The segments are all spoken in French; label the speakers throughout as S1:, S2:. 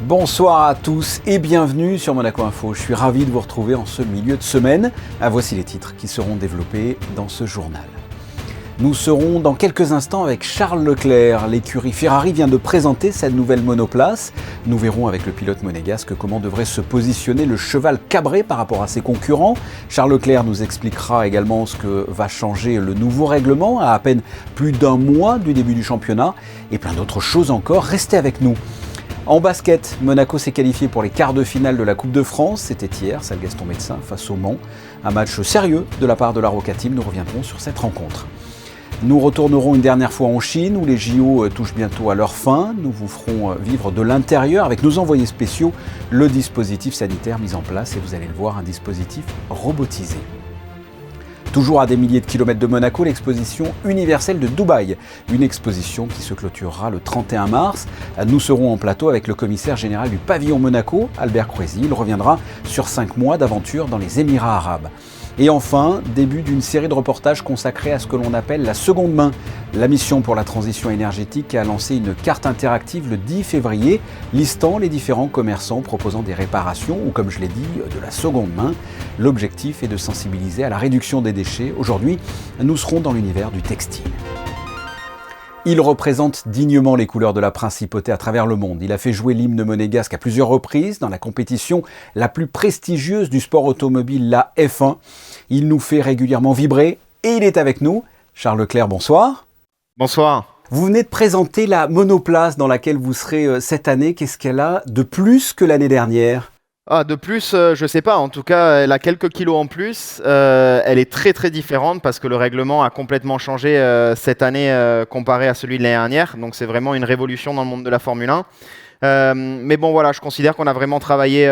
S1: Bonsoir à tous et bienvenue sur Monaco Info. Je suis ravi de vous retrouver en ce milieu de semaine. Voici les titres qui seront développés dans ce journal. Nous serons dans quelques instants avec Charles Leclerc. L'écurie Ferrari vient de présenter sa nouvelle monoplace. Nous verrons avec le pilote monégasque comment devrait se positionner le cheval cabré par rapport à ses concurrents. Charles Leclerc nous expliquera également ce que va changer le nouveau règlement à peine plus d'un mois du début du championnat et plein d'autres choses encore. Restez avec nous. En basket, Monaco s'est qualifié pour les quarts de finale de la Coupe de France. C'était hier, salle Gaston Médecin face au Mans. Un match sérieux de la part de la Roca Team. Nous reviendrons sur cette rencontre. Nous retournerons une dernière fois en Chine où les JO touchent bientôt à leur fin. Nous vous ferons vivre de l'intérieur avec nos envoyés spéciaux le dispositif sanitaire mis en place et vous allez le voir, un dispositif robotisé. Toujours à des milliers de kilomètres de Monaco, l'exposition universelle de Dubaï. Une exposition qui se clôturera le 31 mars. Nous serons en plateau avec le commissaire général du pavillon Monaco, Albert Croisi. Il reviendra sur 5 mois d'aventure dans les Émirats arabes. Et enfin, début d'une série de reportages consacrés à ce que l'on appelle la seconde main. La mission pour la transition énergétique a lancé une carte interactive le 10 février, listant les différents commerçants proposant des réparations ou, comme je l'ai dit, de la seconde main. L'objectif est de sensibiliser à la réduction des déchets. Aujourd'hui, nous serons dans l'univers du textile. Il représente dignement les couleurs de la principauté à travers le monde. Il a fait jouer l'hymne monégasque à plusieurs reprises dans la compétition la plus prestigieuse du sport automobile, la F1. Il nous fait régulièrement vibrer et il est avec nous. Charles Leclerc, bonsoir.
S2: Bonsoir.
S1: Vous venez de présenter la monoplace dans laquelle vous serez cette année. Qu'est-ce qu'elle a de plus que l'année dernière ?
S2: De plus, je sais pas. En tout cas, elle a quelques kilos en plus. Elle est très très différente parce que le règlement a complètement changé cette année comparé à celui de l'année dernière. Donc c'est vraiment une révolution dans le monde de la Formule 1. Mais bon voilà, je considère qu'on a vraiment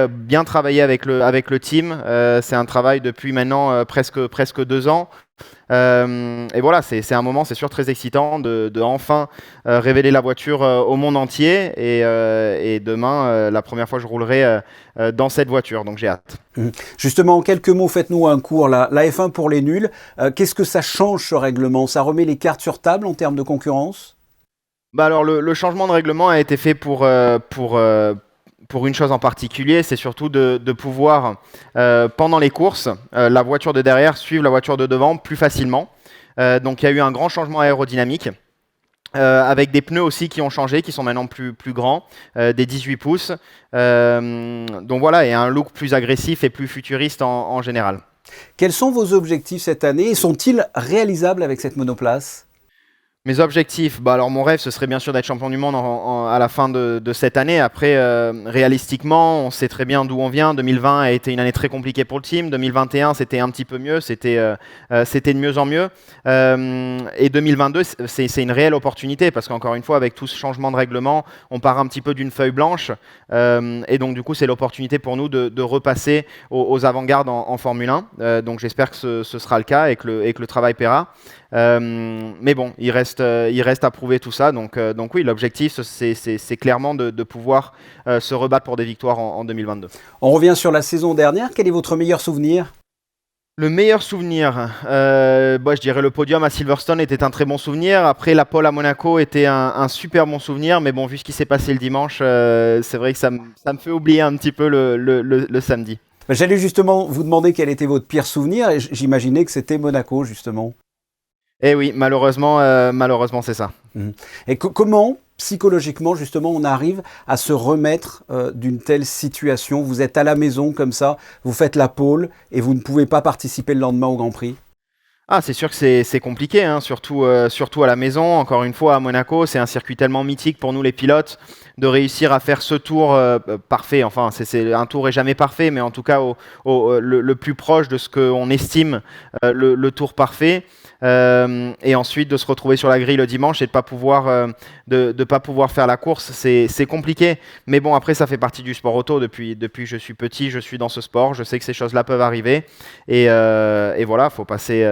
S2: bien travaillé avec le team. C'est un travail depuis maintenant presque 2 ans. Et voilà, c'est un moment, c'est sûr, très excitant de enfin révéler la voiture au monde entier. Et demain, la première fois, je roulerai dans cette voiture. Donc j'ai hâte.
S1: Justement, en quelques mots, faites-nous un cours. La F1 pour les nuls, qu'est-ce que ça change ce règlement ? Ça remet les cartes sur table en termes de concurrence ?
S2: Alors le changement de règlement a été fait pour une chose en particulier, c'est surtout de pouvoir, pendant les courses, la voiture de derrière suivre la voiture de devant plus facilement. Donc il y a eu un grand changement aérodynamique, avec des pneus aussi qui ont changé, qui sont maintenant plus grands, des 18 pouces. Donc voilà, et un look plus agressif et plus futuriste en général.
S1: Quels sont vos objectifs cette année et sont-ils réalisables avec cette monoplace ?
S2: Mes objectifs, alors mon rêve, ce serait bien sûr d'être champion du monde à la fin de cette année. Après, réalistiquement, on sait très bien d'où on vient. 2020 a été une année très compliquée pour le team. 2021, c'était un petit peu mieux. C'était de mieux en mieux. Et 2022, c'est une réelle opportunité parce qu'encore une fois, avec tout ce changement de règlement, on part un petit peu d'une feuille blanche. Et donc, du coup, c'est l'opportunité pour nous de repasser aux avant-gardes en Formule 1. Donc, j'espère que ce sera le cas et que le travail paiera. Mais bon, il reste à prouver tout ça. Donc oui, l'objectif, c'est clairement de pouvoir se rebattre pour des victoires en 2022.
S1: On revient sur la saison dernière. Quel est votre meilleur souvenir ?
S2: Le meilleur souvenir, je dirais le podium à Silverstone était un très bon souvenir. Après, la pole à Monaco était un super bon souvenir. Mais bon, vu ce qui s'est passé le dimanche, c'est vrai que ça me fait oublier un petit peu le samedi.
S1: J'allais justement vous demander quel était votre pire souvenir et j'imaginais que c'était Monaco, justement.
S2: Eh oui, malheureusement, c'est ça.
S1: Et comment, psychologiquement, justement, on arrive à se remettre d'une telle situation ? Vous êtes à la maison comme ça, vous faites la pole et vous ne pouvez pas participer le lendemain au Grand Prix ?
S2: C'est sûr que c'est compliqué, hein, surtout à la maison. Encore une fois, à Monaco, c'est un circuit tellement mythique pour nous les pilotes de réussir à faire ce tour parfait. Enfin, un tour est jamais parfait, mais en tout cas le plus proche de ce qu'on estime le tour parfait. Et ensuite de se retrouver sur la grille le dimanche et de pas pouvoir faire la course, c'est compliqué. Mais bon, après ça fait partie du sport auto. Depuis que je suis petit, je suis dans ce sport. Je sais que ces choses-là peuvent arriver. Et voilà, faut passer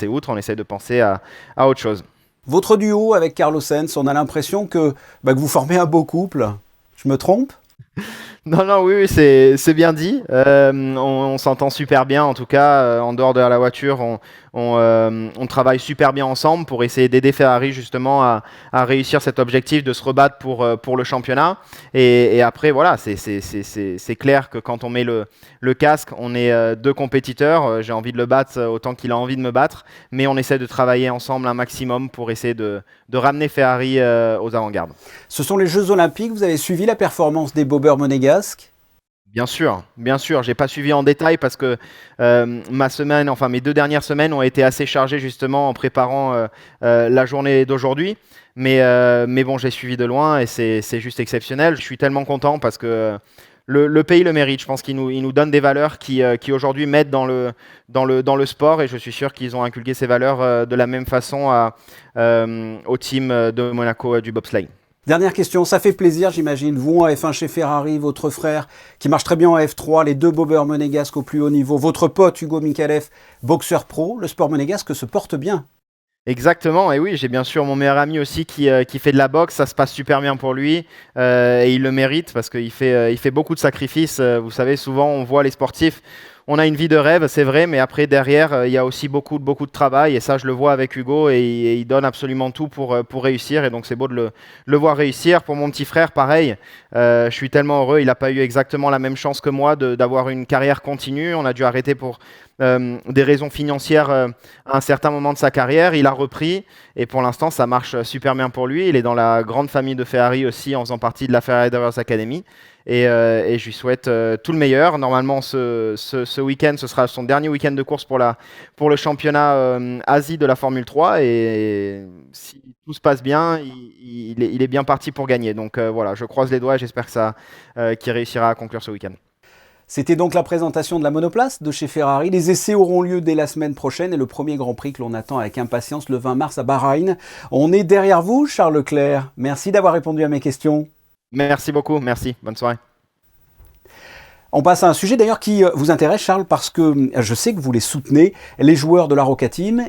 S2: outre. On essaie de penser à autre chose.
S1: Votre duo avec Carlos Sainz, on a l'impression que vous formez un beau couple. Je me trompe ?
S2: Non, oui, c'est bien dit. On s'entend super bien, en tout cas, en dehors de la voiture, on travaille super bien ensemble pour essayer d'aider Ferrari justement à réussir cet objectif de se rebattre pour le championnat. Et après, voilà, c'est clair que quand on met le casque, on est deux compétiteurs. J'ai envie de le battre autant qu'il a envie de me battre, mais on essaie de travailler ensemble un maximum pour essayer de ramener Ferrari aux avant-gardes.
S1: Ce sont les Jeux Olympiques, vous avez suivi la performance des bobeurs monégasques ?
S2: Bien sûr. J'ai pas suivi en détail parce que mes 2 dernières semaines ont été assez chargées justement en préparant la journée d'aujourd'hui. Mais bon, j'ai suivi de loin et c'est juste exceptionnel. Je suis tellement content parce que le pays le mérite. Je pense qu'il nous donne des valeurs qui aujourd'hui mettent dans le sport et je suis sûr qu'ils ont inculqué ces valeurs de la même façon au team de Monaco du bobsleigh.
S1: Dernière question, ça fait plaisir j'imagine, vous en F1 chez Ferrari, votre frère qui marche très bien en F3, les deux bobeurs monégasques au plus haut niveau, votre pote Hugo Mikhalev, boxeur pro, le sport monégasque se porte bien.
S2: Exactement, et oui, j'ai bien sûr mon meilleur ami aussi qui fait de la boxe, ça se passe super bien pour lui et il le mérite parce qu'il fait beaucoup de sacrifices. Vous savez, souvent on voit les sportifs, on a une vie de rêve, c'est vrai, mais après derrière il y a aussi beaucoup de travail et ça je le vois avec Hugo et il donne absolument tout pour réussir et donc c'est beau de le voir réussir. Pour mon petit frère, pareil, je suis tellement heureux, il n'a pas eu exactement la même chance que moi d'avoir une carrière continue, on a dû arrêter pour des raisons financières à un certain moment de sa carrière, il a repris et pour l'instant ça marche super bien pour lui, il est dans la grande famille de Ferrari aussi en faisant partie de la Ferrari Drivers Academy et je lui souhaite tout le meilleur. Normalement ce week-end ce sera son dernier week-end de course pour le championnat Asie de la Formule 3 et si tout se passe bien il est bien parti pour gagner, donc voilà, je croise les doigts et j'espère qu'il réussira à conclure ce week-end.
S1: C'était donc la présentation de la monoplace de chez Ferrari. Les essais auront lieu dès la semaine prochaine et le premier Grand Prix que l'on attend avec impatience le 20 mars à Bahreïn. On est derrière vous, Charles Leclerc. Merci d'avoir répondu à mes questions.
S2: Merci beaucoup, merci. Bonne soirée.
S1: On passe à un sujet d'ailleurs qui vous intéresse, Charles, parce que je sais que vous les soutenez. Les joueurs de la Roca Team,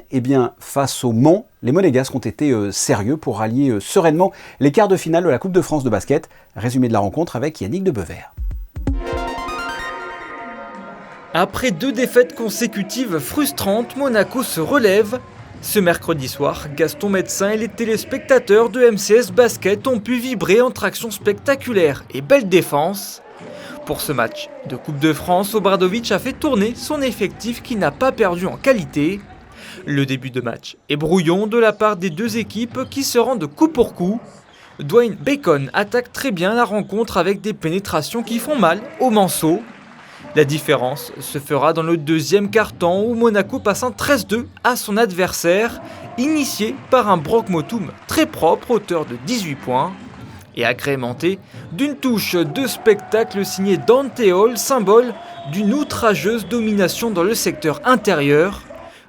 S1: face au Mans, les Monégasques ont été sérieux pour rallier sereinement les quarts de finale de la Coupe de France de basket. Résumé de la rencontre avec Yannick Debevert.
S3: Après 2 défaites consécutives frustrantes, Monaco se relève. Ce mercredi soir, Gaston Médecin et les téléspectateurs de MCS Basket ont pu vibrer entre actions spectaculaires et belle défense. Pour ce match de Coupe de France, Obradovic a fait tourner son effectif qui n'a pas perdu en qualité. Le début de match est brouillon de la part des deux équipes qui se rendent coup pour coup. Dwayne Bacon attaque très bien la rencontre avec des pénétrations qui font mal au Manceau. La différence se fera dans le deuxième quart-temps où Monaco passe un 13-2 à son adversaire, initié par un Brock Motum très propre, auteur de 18 points, et agrémenté d'une touche de spectacle signée Dante Hall, symbole d'une outrageuse domination dans le secteur intérieur.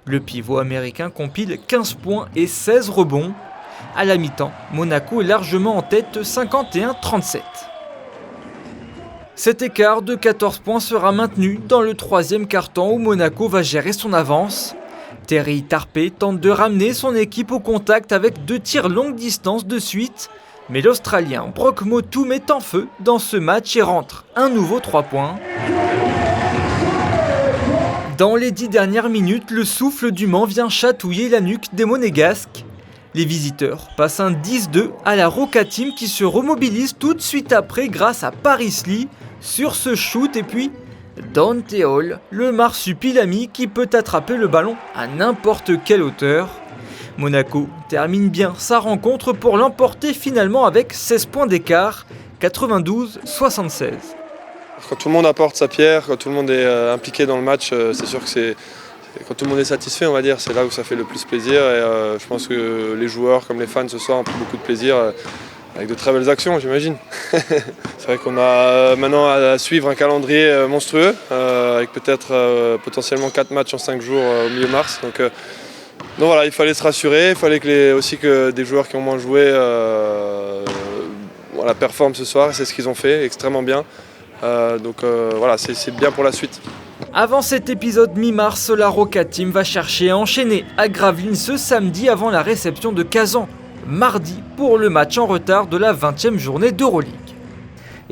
S3: Le pivot américain compile 15 points et 16 rebonds. À la mi-temps, Monaco est largement en tête 51-37. Cet écart de 14 points sera maintenu dans le troisième quart-temps où Monaco va gérer son avance. Terry Tarpey tente de ramener son équipe au contact avec 2 tirs longue distance de suite, mais l'Australien Brock Motum est en feu dans ce match et rentre un nouveau 3 points. Dans les 10 dernières minutes, le souffle du Mans vient chatouiller la nuque des Monégasques. Les visiteurs passent un 10-2 à la Roca Team qui se remobilise tout de suite après grâce à Paris Lee sur ce shoot et puis Dante Hall, le marsupilami qui peut attraper le ballon à n'importe quelle hauteur. Monaco termine bien sa rencontre pour l'emporter finalement avec 16 points d'écart, 92-76.
S4: Quand tout le monde apporte sa pierre, quand tout le monde est impliqué dans le match, c'est sûr que quand tout le monde est satisfait, on va dire, c'est là où ça fait le plus plaisir. Et je pense que les joueurs comme les fans ce soir ont pris beaucoup de plaisir avec de très belles actions, j'imagine. C'est vrai qu'on a maintenant à suivre un calendrier monstrueux, avec peut-être potentiellement 4 matchs en 5 jours au milieu mars. Donc voilà, il fallait se rassurer, il fallait que des joueurs qui ont moins joué performent ce soir, et c'est ce qu'ils ont fait, extrêmement bien. Voilà, c'est bien pour la suite.
S3: Avant cet épisode mi-mars, la Roca Team va chercher à enchaîner à Gravelines ce samedi avant la réception de Kazan, mardi, pour le match en retard de la 20e journée d'Euroleague.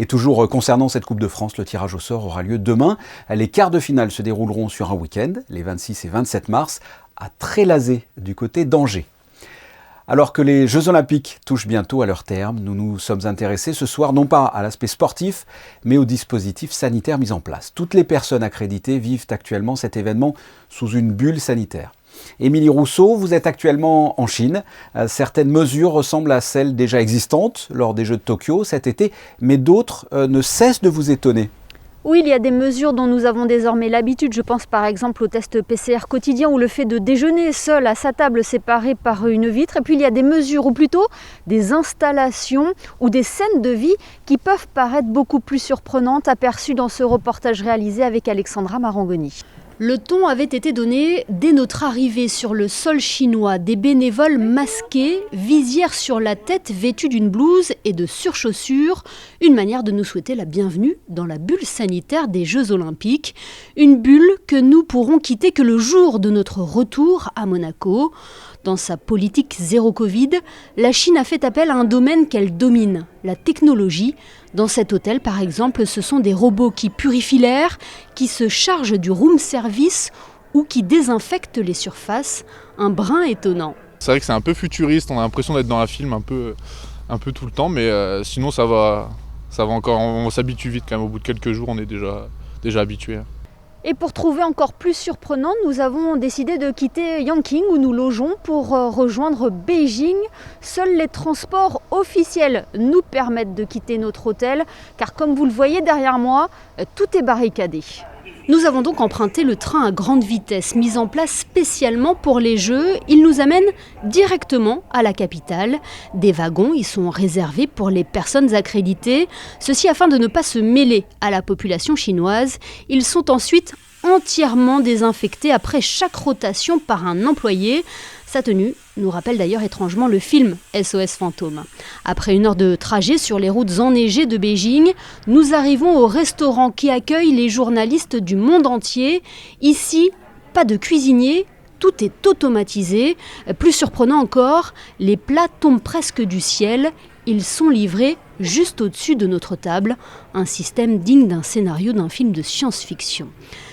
S1: Et toujours concernant cette Coupe de France, le tirage au sort aura lieu demain. Les quarts de finale se dérouleront sur un week-end, les 26 et 27 mars, à Trélazé, du côté d'Angers. Alors que les Jeux Olympiques touchent bientôt à leur terme, nous nous sommes intéressés ce soir non pas à l'aspect sportif, mais au dispositif sanitaire mis en place. Toutes les personnes accréditées vivent actuellement cet événement sous une bulle sanitaire. Émilie Rousseau, vous êtes actuellement en Chine. Certaines mesures ressemblent à celles déjà existantes lors des Jeux de Tokyo cet été, mais d'autres ne cessent de vous étonner.
S5: Oui, il y a des mesures dont nous avons désormais l'habitude. Je pense par exemple au test PCR quotidien ou le fait de déjeuner seul à sa table séparée par une vitre. Et puis il y a des mesures, ou plutôt des installations ou des scènes de vie qui peuvent paraître beaucoup plus surprenantes, aperçues dans ce reportage réalisé avec Alexandra Marangoni. Le ton avait été donné dès notre arrivée sur le sol chinois. Des bénévoles masqués, visière sur la tête, vêtus d'une blouse et de surchaussures. Une manière de nous souhaiter la bienvenue dans la bulle sanitaire des Jeux Olympiques. Une bulle que nous pourrons quitter que le jour de notre retour à Monaco. Dans sa politique zéro Covid, la Chine a fait appel à un domaine qu'elle domine, la technologie. Dans cet hôtel, par exemple, ce sont des robots qui purifient l'air, qui se chargent du room service ou qui désinfectent les surfaces. Un brin étonnant.
S6: C'est vrai que c'est un peu futuriste, on a l'impression d'être dans un film un peu tout le temps, mais sinon ça va encore, on s'habitue vite quand même. Au bout de quelques jours, on est déjà habitué.
S5: Et pour trouver encore plus surprenant, nous avons décidé de quitter Yanqing où nous logeons pour rejoindre Beijing. Seuls les transports officiels nous permettent de quitter notre hôtel car comme vous le voyez derrière moi, tout est barricadé. Nous avons donc emprunté le train à grande vitesse, mis en place spécialement pour les Jeux. Il nous amène directement à la capitale. Des wagons y sont réservés pour les personnes accréditées. Ceci afin de ne pas se mêler à la population chinoise. Ils sont ensuite entièrement désinfectés après chaque rotation par un employé. Sa tenue nous rappelle d'ailleurs étrangement le film SOS Fantôme. Après 1 heure de trajet sur les routes enneigées de Beijing, nous arrivons au restaurant qui accueille les journalistes du monde entier. Ici, pas de cuisinier, tout est automatisé. Plus surprenant encore, les plats tombent presque du ciel. Ils sont livrés juste au-dessus de notre table, un système digne d'un scénario d'un film de science-fiction.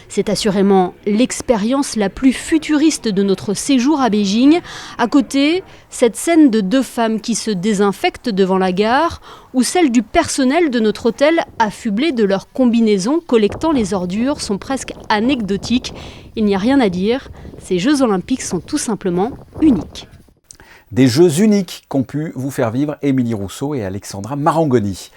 S5: C'est assurément l'expérience la plus futuriste de notre séjour à Beijing. À côté, cette scène de 2 femmes qui se désinfectent devant la gare ou celle du personnel de notre hôtel affublé de leurs combinaisons collectant les ordures sont presque anecdotiques. Il n'y a rien à dire, ces Jeux Olympiques sont tout simplement uniques.
S1: Des jeux uniques qu'ont pu vous faire vivre Émilie Rousseau et Alexandra Marangoni.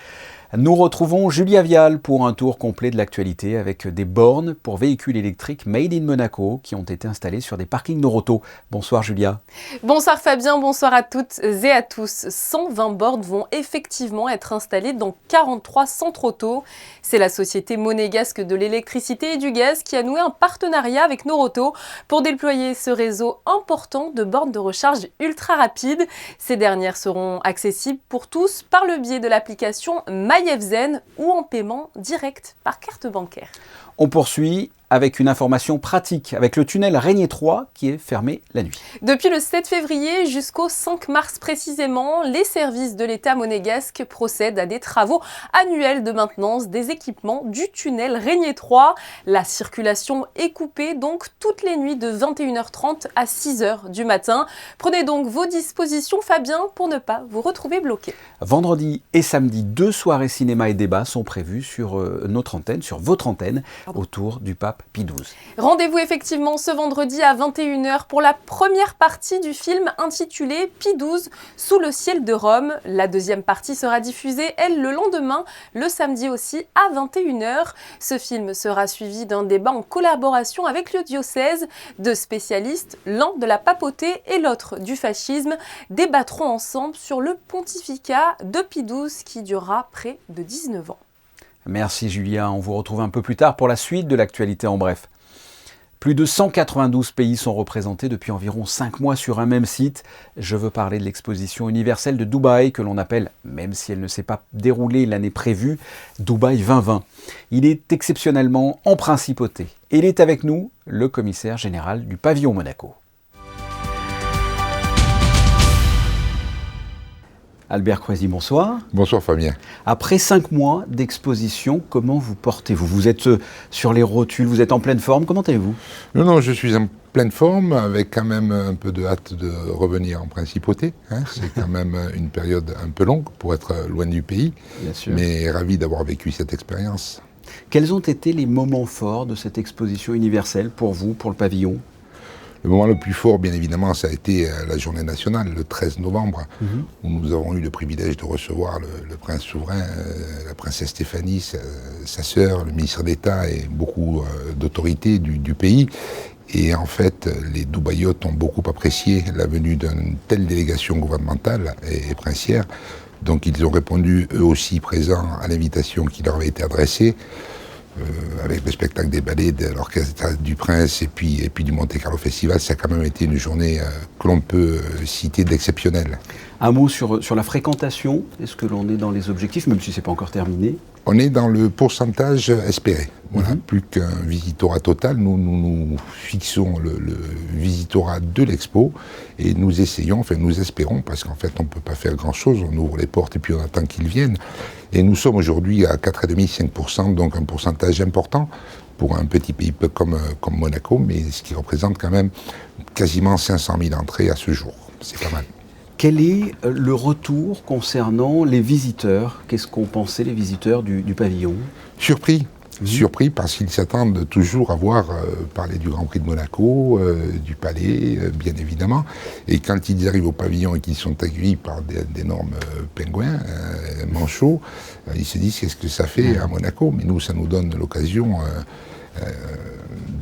S1: Nous retrouvons Julia Vial pour un tour complet de l'actualité avec des bornes pour véhicules électriques Made in Monaco qui ont été installées sur des parkings Noroto. Bonsoir Julia.
S7: Bonsoir Fabien, bonsoir à toutes et à tous. 120 bornes vont effectivement être installées dans 43 centres auto. C'est la société monégasque de l'électricité et du gaz qui a noué un partenariat avec Noroto pour déployer ce réseau important de bornes de recharge ultra rapides. Ces dernières seront accessibles pour tous par le biais de l'application MyFzen ou en paiement direct par carte bancaire.
S1: On poursuit avec une information pratique, avec le tunnel Régnier 3 qui est fermé la nuit.
S7: Depuis le 7 février jusqu'au 5 mars précisément, les services de l'État monégasque procèdent à des travaux annuels de maintenance des équipements du tunnel Régnier 3. La circulation est coupée donc toutes les nuits de 21h30 à 6h du matin. Prenez donc vos dispositions Fabien pour ne pas vous retrouver bloqué.
S1: Vendredi et samedi, 2 soirées cinéma et débat sont prévues sur notre antenne, sur votre antenne, autour du pape Pie XII.
S7: Rendez-vous effectivement ce vendredi à 21h pour la première partie du film intitulé Pie XII sous le ciel de Rome. La deuxième partie sera diffusée, elle, le lendemain, le samedi aussi à 21h. Ce film sera suivi d'un débat en collaboration avec le diocèse. 2 spécialistes, l'un de la papauté et l'autre du fascisme, débattront ensemble sur le pontificat de Pie XII qui durera près de 19 ans.
S1: Merci Julia, on vous retrouve un peu plus tard pour la suite de l'actualité en bref. Plus de 192 pays sont représentés depuis environ 5 mois sur un même site. Je veux parler de l'exposition universelle de Dubaï que l'on appelle, même si elle ne s'est pas déroulée l'année prévue, Dubaï 2020. Il est exceptionnellement en principauté. Et il est avec nous, le commissaire général du pavillon Monaco. Albert Croisi, bonsoir.
S8: Bonsoir Fabien.
S1: Après 5 mois d'exposition, comment vous portez-vous? Vous êtes sur les rotules, vous êtes en pleine forme, comment allez-vous?
S8: Non, je suis en pleine forme, avec quand même un peu de hâte de revenir en principauté. C'est quand même une période un peu longue pour être loin du pays,
S1: bien sûr.
S8: Mais ravi d'avoir vécu cette expérience.
S1: Quels ont été les moments forts de cette exposition universelle pour vous, pour le pavillon?
S8: Le moment le plus fort, bien évidemment, ça a été la journée nationale, le 13 novembre, où nous avons eu le privilège de recevoir le prince souverain, la princesse Stéphanie, sa sœur, le ministre d'État et beaucoup d'autorités du pays. Et en fait, les Dubaïotes ont beaucoup apprécié la venue d'une telle délégation gouvernementale et princière. Donc ils ont répondu eux aussi présents à l'invitation qui leur avait été adressée. Avec le spectacle des ballets de l'orchestre du Prince et puis du Monte Carlo Festival, ça a quand même été une journée que l'on peut citer d'exceptionnelle.
S1: Un mot sur la fréquentation, est-ce que l'on est dans les objectifs, même si ce n'est pas encore terminé?
S8: On est dans le pourcentage espéré. Voilà, plus qu'un visitorat total, nous fixons le visitorat de l'expo et nous essayons, enfin nous espérons, parce qu'en fait on ne peut pas faire grand-chose, on ouvre les portes et puis on attend qu'ils viennent. Et nous sommes aujourd'hui à 4,5%, donc un pourcentage important pour un petit pays comme Monaco, mais ce qui représente quand même quasiment 500 000 entrées à ce jour. C'est pas mal.
S1: Quel est le retour concernant les visiteurs? Qu'est-ce qu'ont pensé les visiteurs du pavillon?
S8: Surpris. Surpris parce qu'ils s'attendent toujours à voir parler du Grand Prix de Monaco, du Palais, bien évidemment. Et quand ils arrivent au pavillon et qu'ils sont accueillis par d'énormes pingouins, manchots, ils se disent qu'est-ce que ça fait à Monaco. Mais nous, ça nous donne l'occasion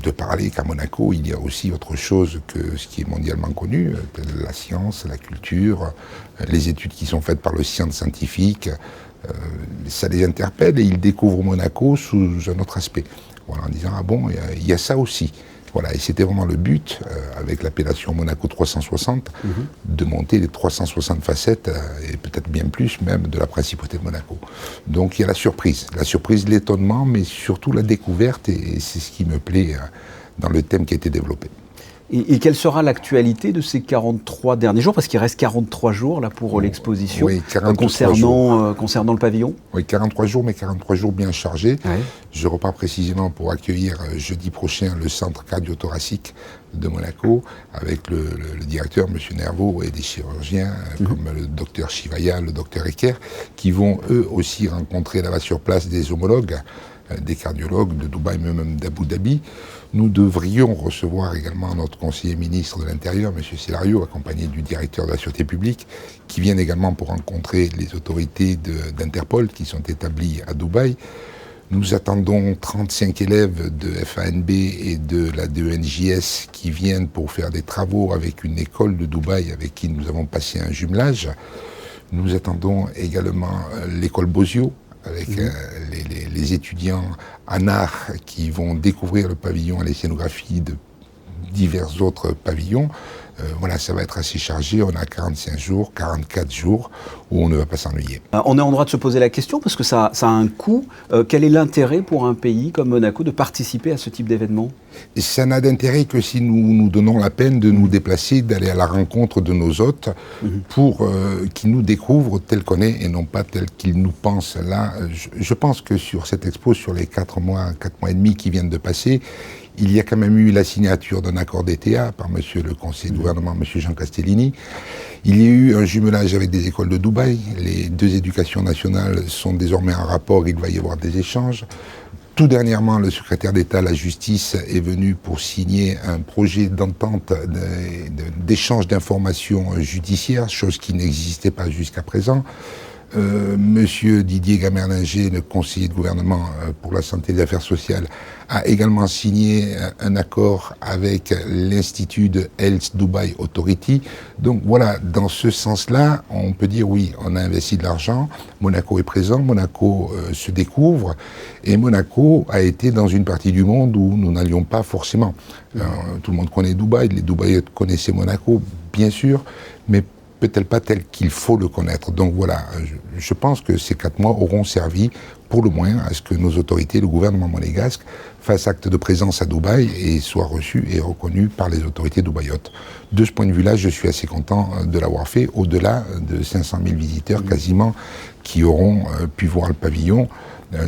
S8: de parler qu'à Monaco, il y a aussi autre chose que ce qui est mondialement connu, la science, la culture, les études qui sont faites par le scientifique. Ça les interpelle et ils découvrent Monaco sous un autre aspect. Voilà, en disant, ah bon, il y a ça aussi. Voilà, et c'était vraiment le but, avec l'appellation Monaco 360, de monter les 360 facettes, et peut-être bien plus même, de la principauté de Monaco. Donc il y a la surprise, l'étonnement, mais surtout la découverte, et c'est ce qui me plaît dans le thème qui a été développé.
S1: Et quelle sera l'actualité de ces 43 derniers jours? Parce qu'il reste 43 jours là, pour l'exposition,
S8: oui,
S1: concernant le pavillon.
S8: Oui, 43 jours, mais 43 jours bien chargés.
S1: Ouais.
S8: Je repars précisément pour accueillir jeudi prochain le centre cardio-thoracique de Monaco, avec le directeur, M. Nervaux, et des chirurgiens, comme le docteur Chivaya, le docteur Ecker, qui vont eux aussi rencontrer là-bas sur place des homologues, des cardiologues de Dubaï, mais même d'Abu Dhabi. Nous devrions recevoir également notre conseiller ministre de l'Intérieur, M. Celario, accompagné du directeur de la Sûreté publique, qui viennent également pour rencontrer les autorités d'Interpol qui sont établies à Dubaï. Nous attendons 35 élèves de FANB et de la DENJS qui viennent pour faire des travaux avec une école de Dubaï avec qui nous avons passé un jumelage. Nous attendons également l'école Bosio, avec les étudiants en art qui vont découvrir le pavillon et les scénographies de divers autres pavillons. Voilà, ça va être assez chargé. On a 45 jours, 44 jours où on ne va pas s'ennuyer.
S1: On est en droit de se poser la question parce que ça a un coût. Quel est l'intérêt pour un pays comme Monaco de participer à ce type d'événement?
S8: Et ça n'a d'intérêt que si nous nous donnons la peine de nous déplacer, d'aller à la rencontre de nos hôtes pour qu'ils nous découvrent tel qu'on est et non pas tel qu'ils nous pensent. Là, je pense que sur cette expo, sur les 4 mois et demi qui viennent de passer, il y a quand même eu la signature d'un accord d'ETA par monsieur le conseiller de gouvernement, monsieur Jean Castellini. Il y a eu un jumelage avec des écoles de Dubaï. Les 2 éducations nationales sont désormais en rapport, il va y avoir des échanges. Tout dernièrement, le secrétaire d'État à la Justice est venu pour signer un projet d'entente d'échange d'informations judiciaires, chose qui n'existait pas jusqu'à présent. Monsieur Didier Gamerlinger, le conseiller de gouvernement pour la santé et les affaires sociales, a également signé un accord avec l'Institut de Health Dubai Authority. Donc voilà, dans ce sens-là, on peut dire oui, on a investi de l'argent, Monaco est présent, Monaco se découvre, et Monaco a été dans une partie du monde où nous n'allions pas forcément. Tout le monde connaît Dubaï, les Dubaïotes connaissaient Monaco, bien sûr, mais peut-être pas tel qu'il faut le connaître. Donc voilà, je pense que ces 4 mois auront servi pour le moins à ce que nos autorités, le gouvernement monégasque, fassent acte de présence à Dubaï et soient reçus et reconnus par les autorités dubaïotes. De ce point de vue-là, je suis assez content de l'avoir fait, au-delà de 500 000 visiteurs quasiment qui auront pu voir le pavillon,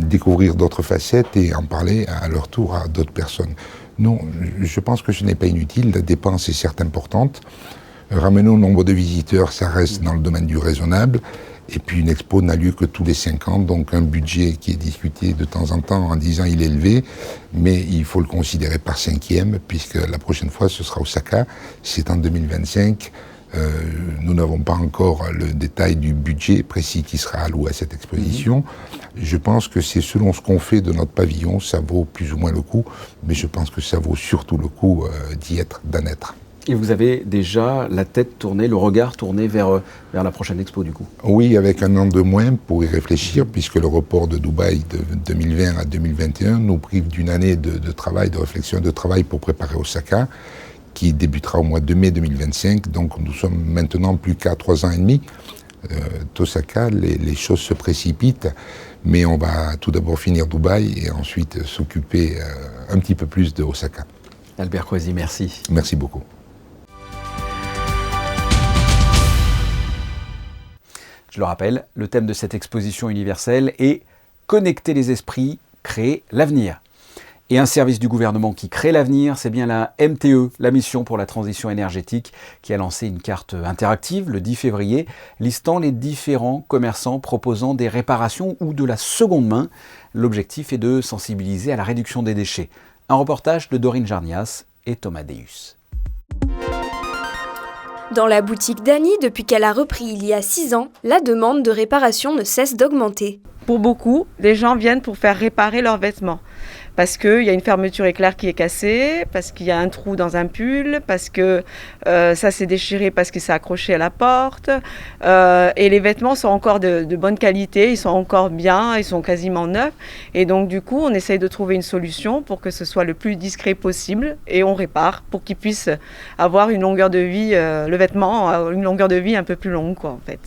S8: découvrir d'autres facettes et en parler à leur tour à d'autres personnes. Non, je pense que ce n'est pas inutile, la dépense est certes importante. Ramener au nombre de visiteurs, ça reste dans le domaine du raisonnable. Et puis une expo n'a lieu que tous les 5 ans, donc un budget qui est discuté de temps en temps en disant il est élevé, mais il faut le considérer par 5e, puisque la prochaine fois ce sera Osaka, c'est en 2025. Nous n'avons pas encore le détail du budget précis qui sera alloué à cette exposition. Je pense que c'est selon ce qu'on fait de notre pavillon, ça vaut plus ou moins le coup, mais je pense que ça vaut surtout le coup d'y être, d'en être.
S1: Et vous avez déjà la tête tournée, le regard tourné vers la prochaine expo du coup?
S8: Oui, avec un an de moins pour y réfléchir, puisque le report de Dubaï de 2020 à 2021 nous prive d'une année de travail, de réflexion, de travail pour préparer Osaka, qui débutera au mois de mai 2025. Donc nous sommes maintenant plus qu'à 3 ans et demi. Osaka, les choses se précipitent, mais on va tout d'abord finir Dubaï et ensuite s'occuper un petit peu plus de Osaka.
S1: Albert Coisy, merci.
S8: Merci beaucoup.
S1: Je le rappelle, le thème de cette exposition universelle est « Connecter les esprits, créer l'avenir ». Et un service du gouvernement qui crée l'avenir, c'est bien la MTE, la mission pour la transition énergétique, qui a lancé une carte interactive le 10 février, listant les différents commerçants proposant des réparations ou de la seconde main. L'objectif est de sensibiliser à la réduction des déchets. Un reportage de Dorine Jarnias et Thomas Deus.
S9: Dans la boutique d'Annie, depuis qu'elle a repris il y a 6 ans, la demande de réparation ne cesse d'augmenter.
S10: Pour beaucoup, les gens viennent pour faire réparer leurs vêtements. Parce qu'il y a une fermeture éclair qui est cassée, parce qu'il y a un trou dans un pull, parce que ça s'est déchiré parce que c'est accroché à la porte. Et les vêtements sont encore de bonne qualité, ils sont encore bien, ils sont quasiment neufs. Et donc du coup, on essaye de trouver une solution pour que ce soit le plus discret possible et on répare pour qu'ils puissent avoir une longueur de vie, le vêtement, une longueur de vie un peu plus longue quoi, en fait.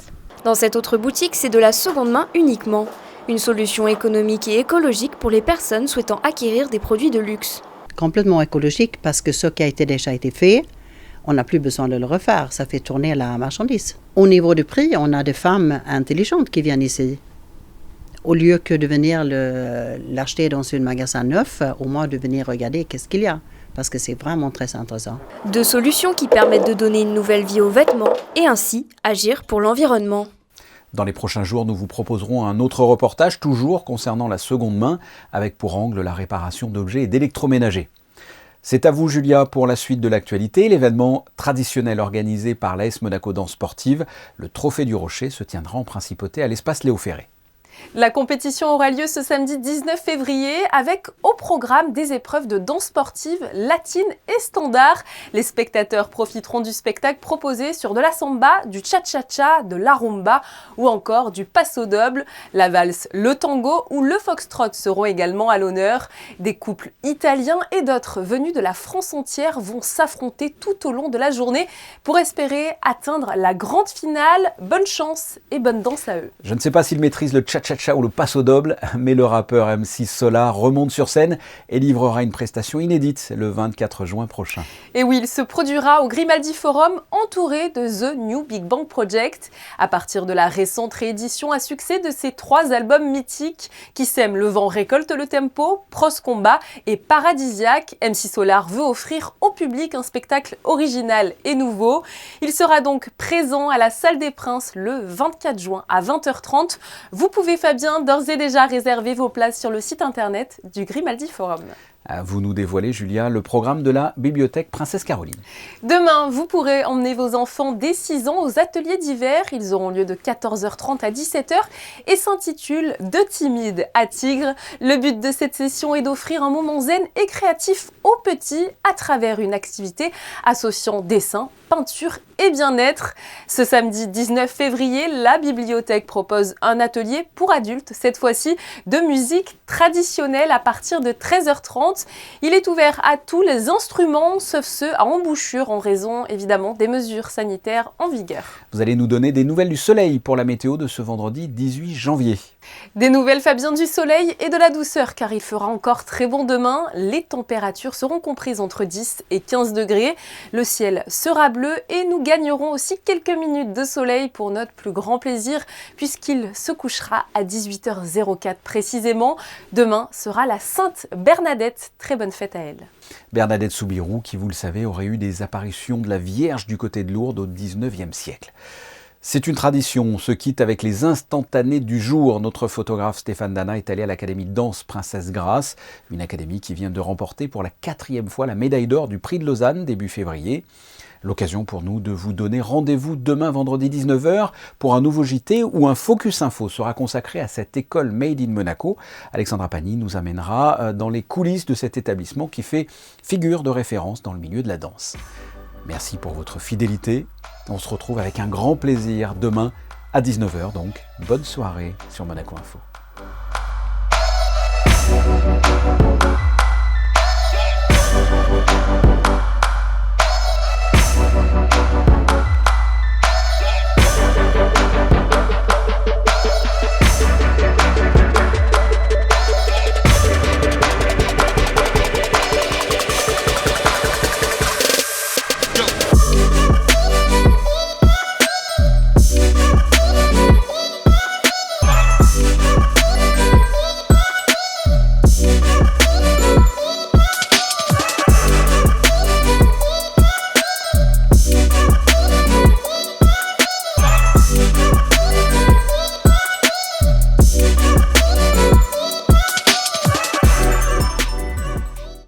S9: Dans cette autre boutique, c'est de la seconde main uniquement. Une solution économique et écologique pour les personnes souhaitant acquérir des produits de luxe.
S11: Complètement écologique parce que ce qui a déjà été fait, on n'a plus besoin de le refaire. Ça fait tourner la marchandise. Au niveau du prix, on a des femmes intelligentes qui viennent ici. Au lieu que de venir l'acheter dans un magasin neuf, au moins de venir regarder qu'est-ce qu'il y a. Parce que c'est vraiment très intéressant.
S9: 2 solutions qui permettent de donner une nouvelle vie aux vêtements et ainsi agir pour l'environnement.
S1: Dans les prochains jours, nous vous proposerons un autre reportage, toujours concernant la seconde main, avec pour angle la réparation d'objets et d'électroménagers. C'est à vous, Julia, pour la suite de l'actualité. L'événement traditionnel organisé par l'AS Monaco Danse Sportive, le Trophée du Rocher, se tiendra en principauté à l'espace Léo Ferré.
S7: La compétition aura lieu ce samedi 19 février avec au programme des épreuves de danse sportive, latine et standard. Les spectateurs profiteront du spectacle proposé sur de la samba, du cha-cha-cha, de la rumba ou encore du paso doble. La valse, le tango ou le foxtrot seront également à l'honneur. Des couples italiens et d'autres venus de la France entière vont s'affronter tout au long de la journée pour espérer atteindre la grande finale. Bonne chance et bonne danse à eux.
S1: Je ne sais pas s'ils maîtrisent le cha-cha-cha ou le paso doble, mais le rappeur MC Solar remonte sur scène et livrera une prestation inédite le 24 juin prochain.
S7: Et oui, il se produira au Grimaldi Forum entouré de The New Big Bang Project. À partir de la récente réédition à succès de ces 3 albums mythiques qui sèment le vent, récolte le tempo, Pros Combat et Paradisiaque, MC Solar veut offrir au public un spectacle original et nouveau. Il sera donc présent à la Salle des Princes le 24 juin à 20h30. Vous pouvez, Fabien, d'ores et déjà réserver vos places sur le site internet du Grimaldi Forum.
S1: Vous nous dévoilez, Julia, le programme de la Bibliothèque Princesse Caroline.
S7: Demain, vous pourrez emmener vos enfants dès 6 ans aux ateliers d'hiver. Ils auront lieu de 14h30 à 17h et s'intitulent « De timide à tigre ». Le but de cette session est d'offrir un moment zen et créatif aux petits à travers une activité associant dessin, peinture et bien-être. Ce samedi 19 février, la bibliothèque propose un atelier pour adultes, cette fois-ci de musique traditionnelle à partir de 13h30. suivante. Il est ouvert à tous les instruments, sauf ceux à embouchure, en raison évidemment des mesures sanitaires en vigueur.
S1: Vous allez nous donner des nouvelles du soleil pour la météo de ce vendredi 18 janvier.
S7: Des nouvelles, Fabien, du soleil et de la douceur, car il fera encore très bon demain. Les températures seront comprises entre 10 et 15 degrés. Le ciel sera bleu et nous gagnerons aussi quelques minutes de soleil pour notre plus grand plaisir, puisqu'il se couchera à 18h04 précisément. Demain sera la Sainte Bernadette. Très bonne fête à elle.
S1: Bernadette Soubirous, qui, vous le savez, aurait eu des apparitions de la Vierge du côté de Lourdes au XIXe siècle. C'est une tradition, on se quitte avec les instantanés du jour. Notre photographe Stéphane Dana est allé à l'Académie de danse Princesse Grace, une académie qui vient de remporter pour la 4e fois la médaille d'or du prix de Lausanne début février. L'occasion pour nous de vous donner rendez-vous demain vendredi 19h pour un nouveau JT où un Focus Info sera consacré à cette école Made in Monaco. Alexandra Pani nous amènera dans les coulisses de cet établissement qui fait figure de référence dans le milieu de la danse. Merci pour votre fidélité. On se retrouve avec un grand plaisir demain à 19h donc. Bonne soirée sur Monaco Info.